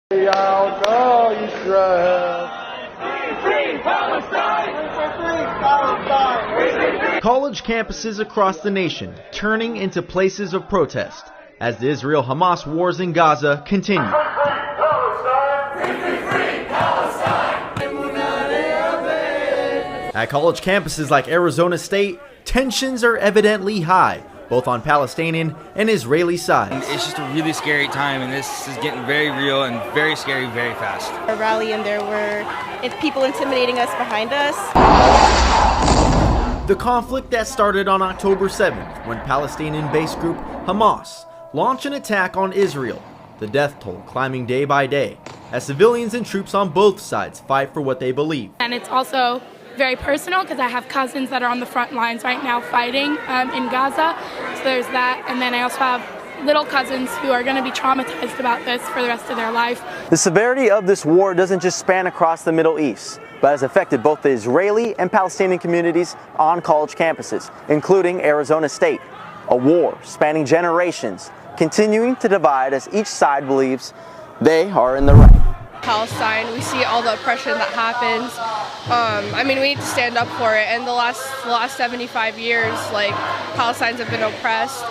College campuses across the nation turning into places of protest as the Israel-Hamas wars in Gaza continue. At college campuses like Arizona State, tensions are evidently high, both on Palestinian and Israeli sides. It's just a really scary time, and this is getting very real and very scary very fast. A rally, and there were people intimidating us behind us. The conflict that started on October 7th when Palestinian-based group Hamas launched an attack on Israel, the death toll climbing day by day as civilians and troops on both sides fight for what they believe. And it's also very personal because I have cousins that are on the front lines right now fighting in Gaza. So there's that, and then I also have little cousins who are going to be traumatized about this for the rest of their life. The severity of this war doesn't just span across the Middle East, but has affected both the Israeli and Palestinian communities on college campuses, including Arizona State. A war spanning generations, continuing to divide as each side believes they are in the right. Palestine, we see all the oppression that happens. I mean, we need to stand up for it. And the last 75 years, like, Palestinians have been oppressed.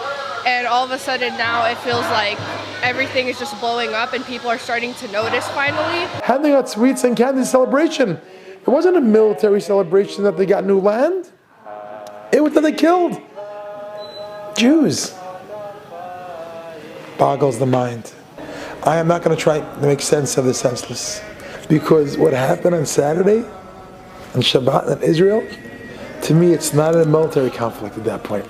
And all of a sudden now it feels like everything is just blowing up and people are starting to notice finally. Handing out sweets and candy celebration. It wasn't a military celebration that they got new land. It was that they killed Jews. Boggles the mind. I am not going to try to make sense of the senseless, because what happened on Saturday and Shabbat in Israel, to me it's not a military conflict at that point.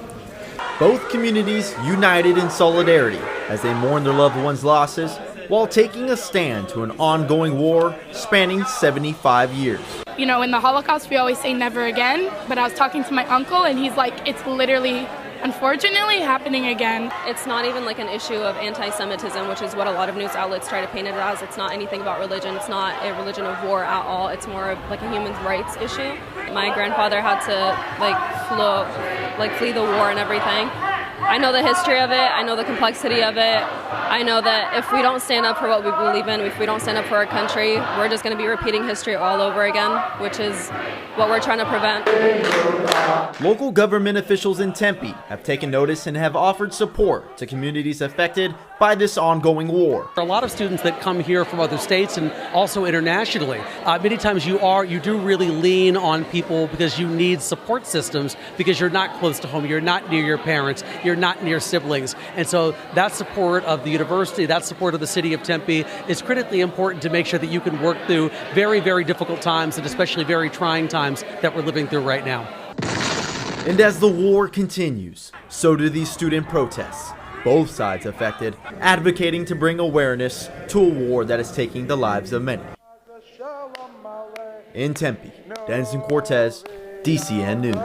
Both communities united in solidarity as they mourn their loved ones' losses while taking a stand to an ongoing war spanning 75 years. You know, in the Holocaust, we always say never again, but I was talking to my uncle and he's like, it's literally, unfortunately, happening again. It's not even like an issue of anti-Semitism, which is what a lot of news outlets try to paint it as. It's not anything about religion. It's not a religion of war at all. It's more of like a human rights issue. My grandfather had to flee the war and everything. I know the history of it. I know the complexity of it. I know that if we don't stand up for what we believe in, if we don't stand up for our country, we're just going to be repeating history all over again, which is what we're trying to prevent. Local government officials in Tempe have taken notice and have offered support to communities affected by this ongoing war. There are a lot of students that come here from other states and also internationally. Many times you do really lean on people because you need support systems, because you're not close to home, you're not near your parents, you're not near siblings. And so that support of the university, that support of the city of Tempe is critically important to make sure that you can work through very, very difficult times and especially very trying times that we're living through right now. And as the war continues, so do these student protests. Both sides affected, advocating to bring awareness to a war that is taking the lives of many. In Tempe, Denison Cortez, DCN News.